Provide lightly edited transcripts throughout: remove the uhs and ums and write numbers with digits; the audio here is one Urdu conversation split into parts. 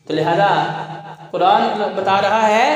تو لہذا قرآن بتا رہا ہے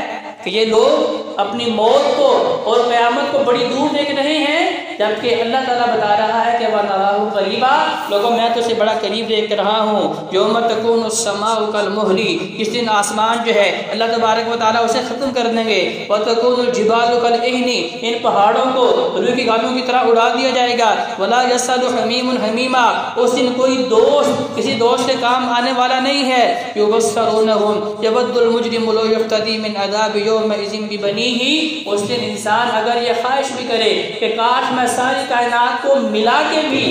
کہ یہ لوگ اپنی موت کو اور قیامت کو بڑی دور دیکھ رہے ہیں، جبکہ اللہ تعالیٰ بتا رہا ہے کہ وَنَرَاهُ قَرِيبًا، لوگوں میں تو اسے بڑا قریب دیکھ رہا ہوں۔ یوم تکون السماء کالمہل، جس دن آسمان جو ہے اللہ تبارک و تعالیٰ اسے ختم کر دیں گے۔ وتکون الجبال کالعہن، ان پہاڑوں کو روئی کی گالیوں کی طرح اڑا دیا جائے گا۔ ولا یسأل حمیم حمیما، اس دن کوئی دوست کسی دوست کے کام آنے والا نہیں ہے۔ یبصرونہم یود المجرم لو یفتدی من عذاب یومئذ ببنیہ، اس دن انسان اگر یہ خواہش بھی کرے کہ کاش میں ساری کائنات کو ملا کے بھی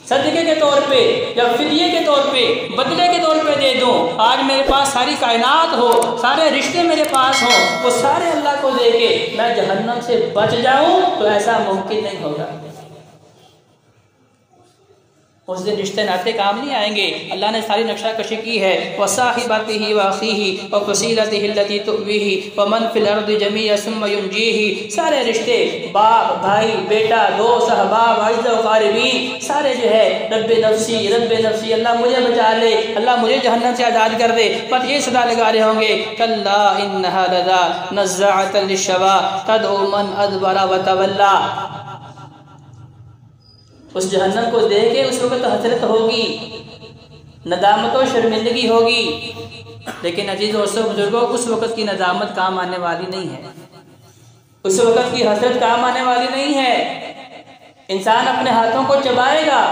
صدقے کے طور پہ یا فدیے کے طور پہ بدلے کے طور پہ دے دوں، آج میرے پاس ساری کائنات ہو، سارے رشتے میرے پاس ہوں، وہ سارے اللہ کو دے کے میں جہنم سے بچ جاؤں، تو ایسا ممکن نہیں ہوگا۔ اس دن رشتے ناطے کام نہیں آئیں گے۔ اللہ نے ساری نقشہ کشی کی ہے، وَصَاحِبَتِهِ وَأَخِيهِ وَفَصِيلَتِهِ الَّتِي تُؤْوِيهِ وَمَنْ فِي الْأَرْضِ جَمِيعًا ثُمَّ يُنْجِيهِ، سارے رشتے باپ بھائی بیٹا دوست احباب اعزاء و اقاربین سارے جو ہے رب نفسی رب نفسی، اللہ مجھے بچا لے، اللہ مجھے جہنم سے آزاد کر دے، بس یہ صدا لگا رہے ہوں گے کلا انها لظى نزاعة للشوى تدعو من ادبر وتولى۔ اس جہنم کو دیکھ کے اس وقت حسرت ہوگی، ندامت و شرمندگی ہوگی، لیکن عزیزوں اور بزرگوں اس وقت کی ندامت کام آنے والی نہیں ہے، اس وقت کی حسرت کام آنے والی نہیں ہے۔ انسان اپنے ہاتھوں کو چبائے گا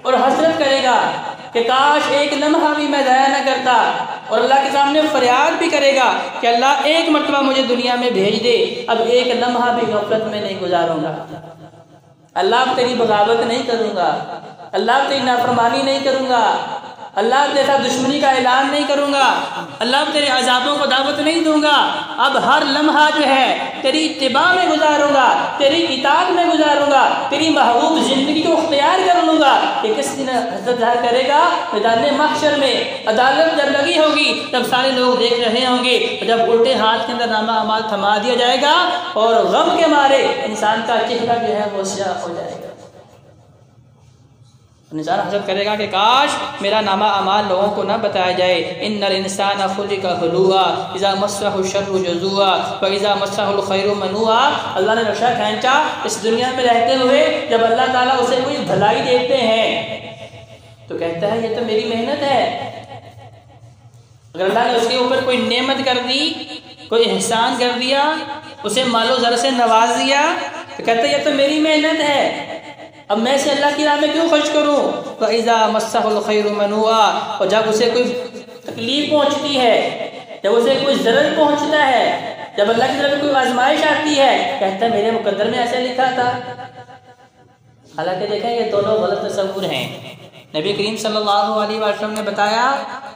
اور حسرت کرے گا کہ کاش ایک لمحہ بھی میں ضائع نہ کرتا، اور اللہ کے سامنے فریاد بھی کرے گا کہ اللہ ایک مرتبہ مجھے دنیا میں بھیج دے، اب ایک لمحہ بھی غفلت میں نہیں گزاروں گا، اللہ اب تیری بغاوت نہیں کروں گا، اللہ اب تیری نافرمانی نہیں کروں گا، اللہ اب تیرا دشمنی کا اعلان نہیں کروں گا، اللہ اب تیرے عذابوں کو دعوت نہیں دوں گا، اب ہر لمحہ جو ہے تیری اتباع میں گزاروں گا، تیری اطاعت میں گزاروں گا، تیری محبوب زندگی کو اختیار کر لوں گا۔ کہ کس دن حضرت ظاہر کرے گا؟ میدان محشر میں عدالت جب لگی ہوگی تب سارے لوگ دیکھ رہے ہوں گے، جب الٹے ہاتھ کے اندر نامہ اعمال تھما دیا جائے گا اور غم کے مارے انسان کا چہرہ جو ہے وہ سیاہ ہو جائے گا، انسان حسرت کرے گا کہ کاش میرا نامہ اعمال لوگوں کو نہ بتایا جائے۔ ان الانسان خلق ہلوعا اذا مسہ الشر جزوعا واذا مسہ الخیر منوعا۔ اللہ نے نقشہ کھینچا اس دنیا میں رہتے ہوئے، جب اللہ تعالیٰ اسے کوئی بھلائی دیتے ہیں تو کہتا ہے یہ تو میری محنت ہے۔ اگر اللہ نے اس کے اوپر کوئی نعمت کر دی، کوئی احسان کر دیا، اسے مال و زر سے نواز دیا، تو کہتا ہے یہ تو میری محنت ہے، اب میں اسے اللہ کی راہ میں کیوں خرچ کروں۔ وَإِذَا مَسَّهُ الْخَيْرُ مَنُوعًا، اور جب اسے کوئی تکلیف پہنچتی ہے، جب اسے کوئی ضرر پہنچتا ہے، جب اللہ کی طرف کوئی آزمائش آتی ہے، کہتا ہے میرے مقدر میں ایسے لکھا تھا۔ حالانکہ دیکھیں یہ دونوں غلط تصور ہیں۔ نبی کریم صلی اللہ علیہ وسلم نے بتایا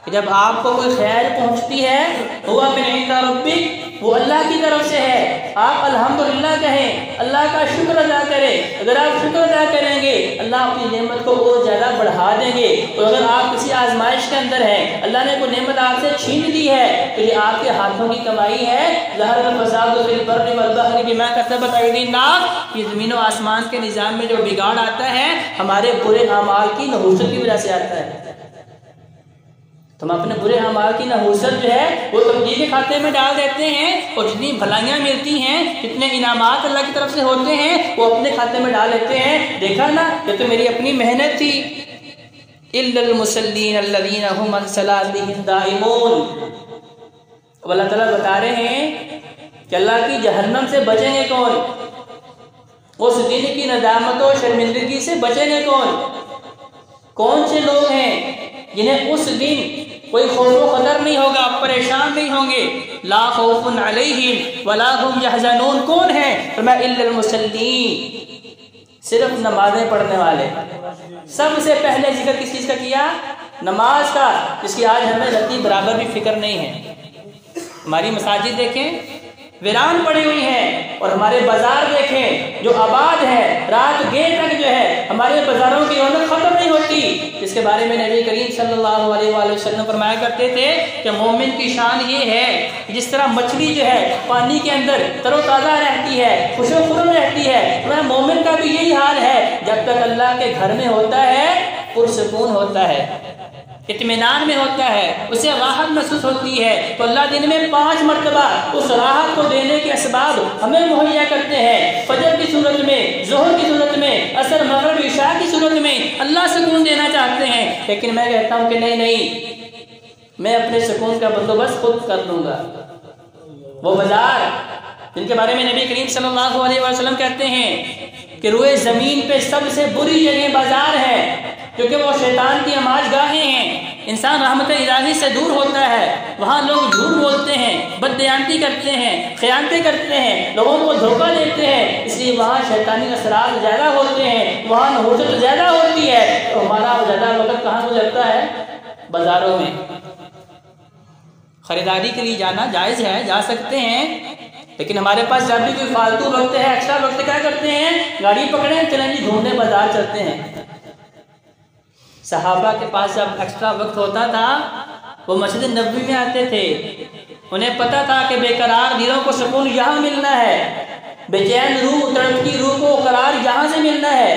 کہ جب آپ کو کوئی خیر پہنچتی ہے ہوا من عند ربک، وہ اللہ کی طرف سے ہے، آپ الحمدللہ کہیں، اللہ کا شکر ادا کریں۔ اگر آپ شکر ادا کریں گے اللہ اپنی نعمت کو اور زیادہ بڑھا دیں گے، اور اگر آپ کسی آزمائش کے اندر ہیں، اللہ نے کوئی نعمت آپ سے چھین دی ہے، تو یہ آپ کے ہاتھوں کی کمائی ہے۔ ظہر الفساد فی البر والبحر بما کسبت ایدی الناس، یہ زمین و آسمان کے نظام میں جو بگاڑ آتا ہے ہمارے برے اعمال کی نحوست کی وجہ سے آتا ہے۔ تو ہم اپنے برے اعمال کی نحوست جو ہے وہ تقدیر کے کھاتے میں ڈال دیتے ہیں، اور جتنی بھلائیاں ملتی ہیں، جتنے انعامات اللہ کی طرف سے ہوتے ہیں وہ اپنے کھاتے میں ڈال لیتے ہیں۔ دیکھا نا یہ تو میری اپنی محنت تھی۔ الا المصلین الذین هم عن صلاتهم دائمون، اب اللہ تعالیٰ بتا رہے ہیں کہ اللہ کی جہنم سے بچیں گے کون، اس دن کی ندامت و شرمندگی سے بچیں گے کون سے لوگ ہیں جنہیں اس دن کوئی خوف و خطر نہیں ہوگا، پریشان نہیں ہوں گے۔ لا خوف علیہم ولا هم یحزنون، کون ہیں؟ فرمایا الا المصلین، صرف نمازیں پڑھنے والے۔ سب سے پہلے ذکر کس چیز کا کیا؟ نماز کا، جس کی آج ہمیں رتی برابر بھی فکر نہیں ہے۔ ہماری مساجد دیکھیں ویران پڑی ہوئی ہیں، اور ہمارے بازار دیکھیں جو آباد ہیں، رات گیر تک جو ہے ہمارے بازاروں کی رونق ختم نہیں ہوتی، جس کے بارے میں نبی کریم صلی اللہ علیہ وآلہ وسلم فرمایا کرتے تھے کہ مومن کی شان یہ ہے جس طرح مچھلی جو ہے پانی کے اندر تر و تازہ رہتی ہے، خوش و خرم رہتی ہے، مومن کا بھی یہی حال ہے، جب تک اللہ کے گھر میں ہوتا ہے پرسکون ہوتا ہے، اطمینان میں ہوتا ہے، اسے راحت محسوس ہوتی ہے، تو اللہ دن میں 5 مرتبہ اس راحت کو دینے کے اسباب ہمیں مہیا کرتے ہیں۔ فجر کی صورت میں، ظہر کی صورت میں، عصر مغرب عشاء کی صورت میں اللہ سکون دینا چاہتے ہیں، لیکن میں کہتا ہوں کہ نہیں، میں اپنے سکون کا بندوبست خود کر لوں گا۔ وہ بازار جن کے بارے میں نبی کریم صلی اللہ علیہ وسلم کہتے ہیں کہ روئے زمین پہ سب سے بری جگہ بازار ہے، کیونکہ وہ شیطان کی آماج گاہیں ہیں۔ انسان رحمت الہی سے دور ہوتا ہے، وہاں لوگ جھوٹ بولتے ہیں، بددیانتی کرتے ہیں، خیانتیں کرتے ہیں، لوگوں کو دھوکہ دیتے ہیں، اس لیے وہاں شیطانی اثرات زیادہ ہوتے ہیں، وہاں نحوست زیادہ ہوتی ہے۔ تو ہمارا زیادہ وقت کہاں گزرتا ہے؟ بازاروں میں۔ خریداری کے لیے جانا جائز ہے، جا سکتے ہیں، لیکن ہمارے پاس جب بھی کوئی فالتو وقت ہے، ایکسٹرا وقت، کیا کرتے ہیں؟ گاڑی پکڑیں، چلیں جی گھومنے بازار چلتے ہیں۔ صحابہ کے پاس جب ایکسٹرا وقت ہوتا تھا وہ مسجد نبوی میں آتے تھے، انہیں پتا تھا کہ بے قرار دلوں کو سکون یہاں ملنا ہے، بے چین روح، تڑپتی روح کو قرار یہاں سے ملنا ہے،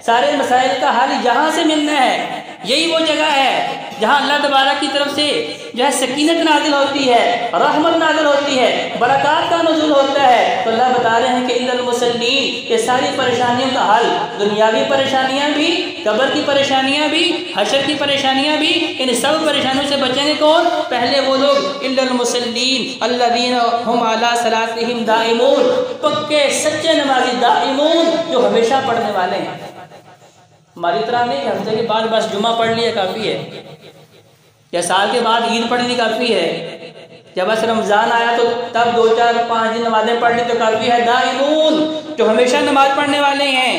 سارے مسائل کا حل یہاں سے ملنا ہے۔ یہی وہ جگہ ہے جہاں اللہ تبارک کی طرف سے جو ہے سکینت نازل ہوتی ہے، رحمت نازل ہوتی ہے، برکات کا نزول ہوتا ہے۔ تو اللہ بتا رہے ہیں کہ اِلَّا الْمُصَلِّينَ، یہ ساری پریشانیوں کا حل، دنیاوی پریشانیاں بھی، قبر کی پریشانیاں بھی، حشر کی پریشانیاں بھی، ان سب پریشانیوں سے بچیں گے کون؟ پہلے وہ لوگ اِلَّا الْمُصَلِّينَ الَّذِينَ هُمْ عَلَىٰ صَلَاتِهِمْ دَائِمُونَ، پکے سچے نمازی، دائمون، جو ہمیشہ پڑھنے والے ہیں۔ ہماری طرح نہیں، ہفتے کے بعد بس جمعہ پڑھ لیا کافی ہے، یا سال کے بعد عید پڑھ لی کافی ہے، جب بس رمضان آیا تو تب 2 4 5 دن نمازیں پڑھ لی تو کافی ہے۔ دائمون، جو ہمیشہ نماز پڑھنے والے ہیں۔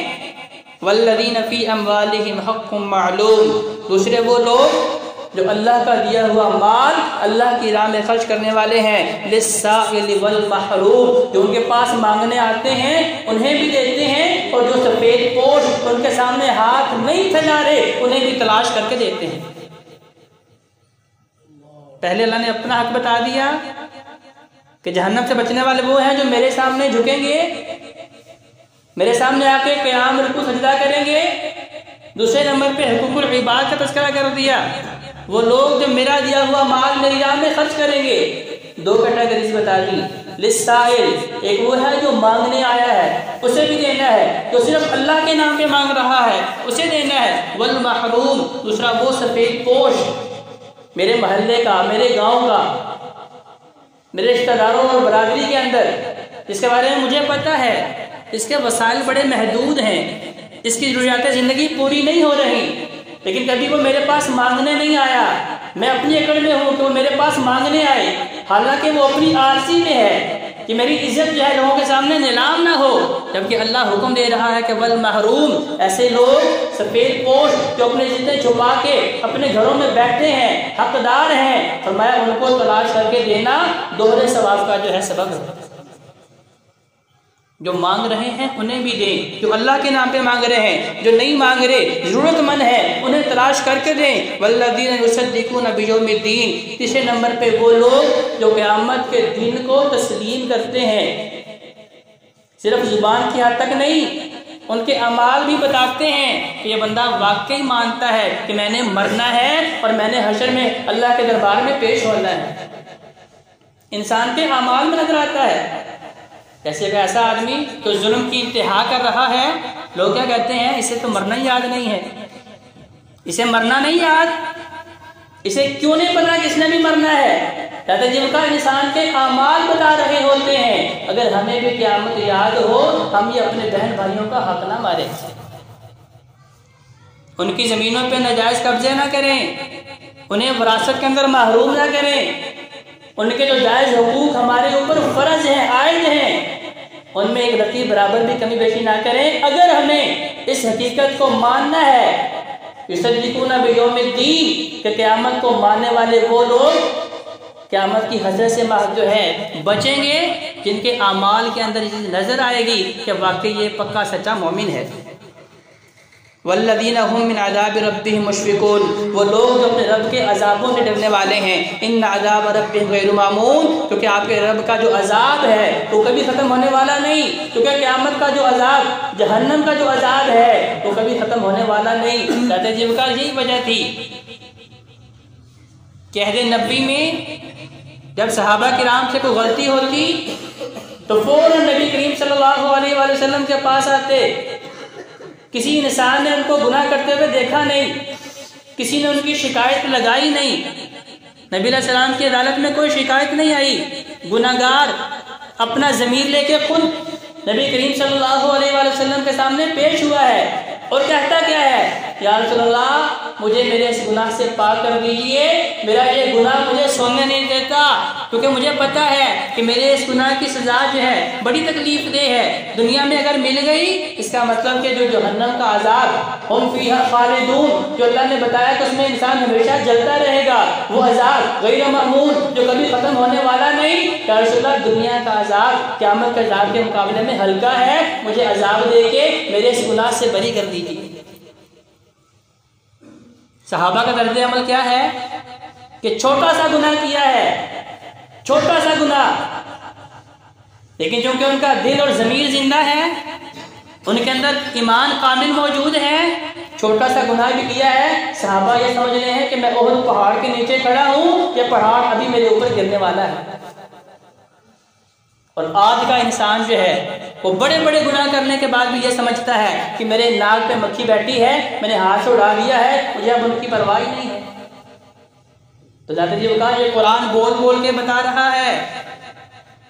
والذین فی اموالہم حق معلوم، دوسرے وہ لوگ جو اللہ کا دیا ہوا مال اللہ کی راہ میں خرچ کرنے والے ہیں۔ للسائل والمحروم، جو ان کے پاس مانگنے آتے ہیں انہیں بھی دیتے ہیں، اور جو سفید پوش ان کے سامنے ہاتھ نہیں پھیلا رہے انہیں بھی تلاش کر کے دیتے ہیں۔ پہلے اللہ نے اپنا حق بتا دیا کہ جہنم سے بچنے والے وہ ہیں جو میرے سامنے جھکیں گے، میرے سامنے آ کے قیام رکوع سجدہ کریں گے۔ دوسرے نمبر پہ حقوق العباد کا تذکرہ کر دیا، وہ لوگ جو میرا دیا ہوا مال میری راہ میں خرچ کریں گے۔ 2 کیٹیگریز بتا دی۔ للسائل، ایک وہ ہے جو مانگنے آیا ہے اسے بھی دینا ہے، جو صرف اللہ کے نام پہ مانگ رہا ہے اسے دینا ہے۔ والمحروم، دوسرا وہ سفید پوش، میرے محلے کا، میرے گاؤں کا، میرے رشتہ داروں اور برادری کے اندر، جس کے بارے میں مجھے پتا ہے اس کے وسائل بڑے محدود ہیں، اس کی ضروریات زندگی پوری نہیں ہو رہی، لیکن کبھی وہ میرے پاس مانگنے نہیں آیا، میں اپنی اکڑ میں ہوں کہ وہ میرے پاس مانگنے آئے، حالانکہ وہ اپنی عارضی میں ہے کہ میری عزت جو ہے لوگوں کے سامنے نیلام نہ ہو، جبکہ اللہ حکم دے رہا ہے کہ والمحروم، ایسے لوگ سفید پوش جو اپنے عزتیں چھپا کے اپنے گھروں میں بیٹھے ہیں، حقدار ہیں، فرمایا ان کو تلاش کر کے دینا دوہرے ثواب کا جو ہے سبب ہے۔ جو مانگ رہے ہیں انہیں بھی دیں، جو اللہ کے نام پہ مانگ رہے ہیں، جو نہیں مانگ رہے ضرورت مند ہے انہیں تلاش کر کے دیں۔ والذین یصدقون بیوم الدین، تیسرے نمبر پہ وہ لوگ جو قیامت کے دن کو تسلیم کرتے ہیں، صرف زبان کی حد تک نہیں، ان کے اعمال بھی بتاتے ہیں کہ یہ بندہ واقعی مانتا ہے کہ میں نے مرنا ہے اور میں نے حشر میں اللہ کے دربار میں پیش ہونا ہے۔ انسان کے اعمال میں نظر آتا ہے، جیسے کہ ایسا آدمی تو ظلم کی انتہا کر رہا ہے، لوگ کیا کہتے ہیں، اسے تو مرنا ہی یاد نہیں ہے، اسے مرنا نہیں یاد، اسے کیوں نہیں پتا کہ اس نے بھی مرنا ہے؟ کہتے جن کا انسان کے اعمال بتا رہے ہوتے ہیں، اگر ہمیں بھی قیامت یاد ہو ہم یہ اپنے بہن بھائیوں کا حق نہ ماریں، ان کی زمینوں پہ ناجائز قبضے نہ کریں، انہیں وراثت کے اندر محروم نہ کریں، ان کے جو جائز حقوق ہمارے اوپر فرض ہیں، عائد ہیں، ان میں ایک رتی برابر بھی کمی بیشی نہ کریں۔ اگر ہمیں اس حقیقت کو ماننا ہے، یصدقون بیوم الدین، کہ قیامت کو ماننے والے وہ لوگ قیامت کی حسرت سے جو ہے بچیں گے جن کے اعمال کے اندر نظر آئے گی کہ واقعی یہ پکا سچا مومن ہے۔ والذین هم من عذاب ربهم مشفقون، وہ لوگ جو اپنے رب کے عذابوں سے ڈرنے والے ہیں۔ ان عذاب ربهم غیر مامون، کیونکہ آپ کے رب کا جو عذاب ہے وہ کبھی ختم ہونے والا نہیں، کیونکہ قیامت کا جو عذاب، جہنم کا جو عذاب ہے وہ کبھی ختم ہونے والا نہیں۔ کہتے ہیں جن کا یہی وجہ تھی کہ عہد نبی میں جب صحابہ کرام سے کوئی غلطی ہوتی تو فوراً نبی کریم صلی اللہ علیہ وآلہ وسلم کے پاس آتے. کسی انسان نے ان کو گناہ کرتے ہوئے دیکھا نہیں، کسی نے ان کی شکایت لگائی نہیں، نبی علیہ السلام کی عدالت میں کوئی شکایت نہیں آئی. گناہگار اپنا ضمیر لے کے خود نبی کریم صلی اللہ علیہ وآلہ وسلم کے سامنے پیش ہوا ہے اور کہتا کیا ہے، یا رسول اللہ مجھے میرے اس گناہ سے پاک کر دیجئے، میرا یہ گناہ مجھے سونے نہیں دیتا، کیونکہ مجھے پتا ہے کہ میرے اس گناہ کی سزا جو ہے بڑی تکلیف دہ ہے. دنیا میں اگر مل گئی اس کا مطلب کہ جو جہنم کا عذاب ہم فیہا خالدون جو اللہ نے بتایا کہ اس میں انسان ہمیشہ جلتا رہے گا، وہ عذاب غیر معمول جو کبھی ختم ہونے والا نہیں. یا رسول اللہ دنیا کا عذاب قیامت کے عذاب کے مقابلے میں ہلکا ہے، مجھے عذاب دے کے میرے اس گناہ سے بری کر دیجیے. صحابہ کا طرز عمل کیا ہے کہ چھوٹا سا گناہ کیا ہے، چھوٹا سا گناہ، لیکن چونکہ ان کا دل اور ضمیر زندہ ہے، ان کے اندر ایمان کامل موجود ہے، چھوٹا سا گناہ بھی کیا ہے. صحابہ یہ سمجھ رہے ہیں کہ میں احد پہاڑ کے نیچے کھڑا ہوں، یہ پہاڑ ابھی میرے اوپر گرنے والا ہے. اور آج کا انسان جو ہے وہ بڑے بڑے گناہ کرنے کے بعد بھی یہ سمجھتا ہے کہ میرے ناک پہ مکھی بیٹھی ہے، میں نے ہاتھ سے اڑا لیا ہے، مجھے اب ان کی پرواہ نہیں ہے. تو ذات جی کہا یہ قرآن بول بول کے بتا رہا ہے،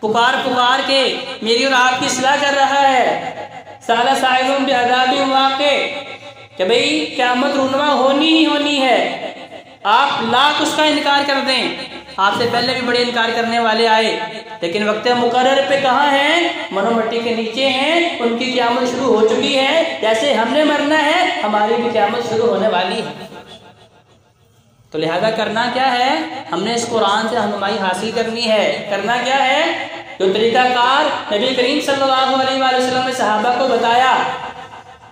پکار پکار کے میری اور آپ کی اصلاح کر رہا ہے. سالہ سائلوں بعذاب واقع کہ بھئی قیامت رونما ہونی ہی ہونی ہے، آپ لاکھ اس کا انکار کر دیں. آپ سے پہلے بھی بڑے انکار کرنے والے آئے، لیکن وقت مقرر پہ کہاں ہیں؟ منو مٹی کے نیچے ہیں. ان کی قیامت شروع ہو چکی ہے، جیسے ہم نے مرنا ہے ہماری بھی قیامت شروع ہونے والی ہے. تو لہذا کرنا کیا ہے؟ ہم نے اس قرآن سے رہنمائی حاصل کرنی ہے. کرنا کیا ہے؟ جو طریقہ کار نبی کریم صلی اللہ علیہ وآلہ وسلم نے صحابہ کو بتایا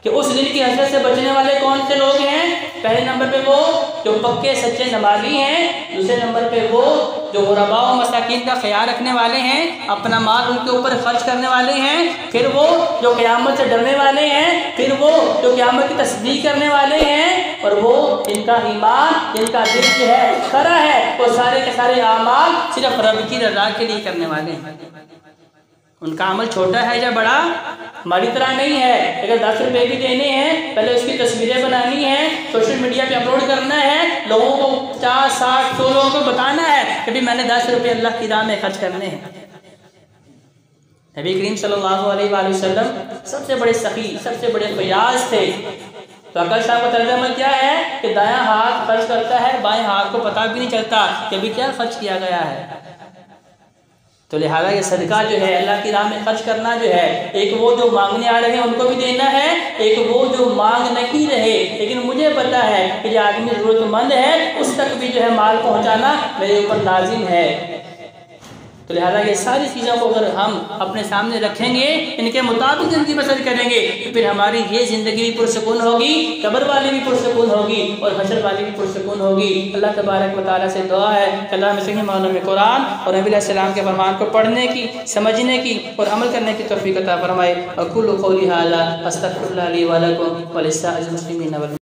کہ اس دن کی حسرت سے بچنے والے کون سے لوگ ہیں. پہلے نمبر پہ وہ جو پکے سچے نمازی ہیں، دوسرے نمبر پہ وہ جو غرباء و مساکین کا خیال رکھنے والے ہیں، اپنا مال ان کے اوپر خرچ کرنے والے ہیں، پھر وہ جو قیامت سے ڈرنے والے ہیں، پھر وہ جو قیامت کی تصدیق کرنے والے ہیں، اور وہ جن کا ایمان جن کا دل جو ہے کھرا ہے، وہ سارے کے سارے اعمال صرف رب کی رضا کے لیے کرنے والے ہیں. ان کا عمل چھوٹا ہے یا بڑا ہماری طرح نہیں ہے. اگر 10 روپے بھی دینے ہیں، پہلے اس کی تصویریں بنانی ہیں، سوشل میڈیا پہ اپلوڈ کرنا ہے، لوگوں کو 50 60 100 لوگوں کو بتانا ہے کہ بھی میں نے 10 روپے اللہ کی راہ میں خرچ کرنے ہیں. نبی کریم صلی اللہ علیہ وآلہ وسلم سب سے بڑے سخی، سب سے بڑے فیاض تھے. تو عقل صاحب کا طرز عمل کیا ہے کہ دایاں ہاتھ خرچ کرتا ہے، بائیں ہاتھ کو پتہ بھی نہیں چلتا کہ ابھی کیا خرچ کیا گیا ہے. تو لہذا یہ صدقہ جو ہے اللہ کی راہ میں خرچ کرنا جو ہے، ایک وہ جو مانگنے آ رہے ہیں ان کو بھی دینا ہے، ایک وہ جو مانگ نہیں رہے لیکن مجھے پتا ہے کہ یہ آدمی ضرورت مند ہے، اس تک بھی جو ہے مال پہنچانا میرے اوپر لازم ہے. تو لہذا یہ ساری چیزوں کو اگر ہم اپنے سامنے رکھیں گے، ان کے مطابق زندگی بسر کریں گے، تو پھر ہماری یہ زندگی بھی پرسکون ہوگی، قبر والی بھی پرسکون ہوگی اور حشر والی بھی پرسکون ہوگی. اللہ تبارک و تعالیٰ سے دعا ہے کہ اللہ ہمیں صحیح معنوں میں قرآن اور نبی علیہ السلام کے فرمان کو پڑھنے کی، سمجھنے کی اور عمل کرنے کی توفیق عطا فرمائے. اقول قولی ھذا استغفر اللہ لی و لکم ولسائر المسلمین.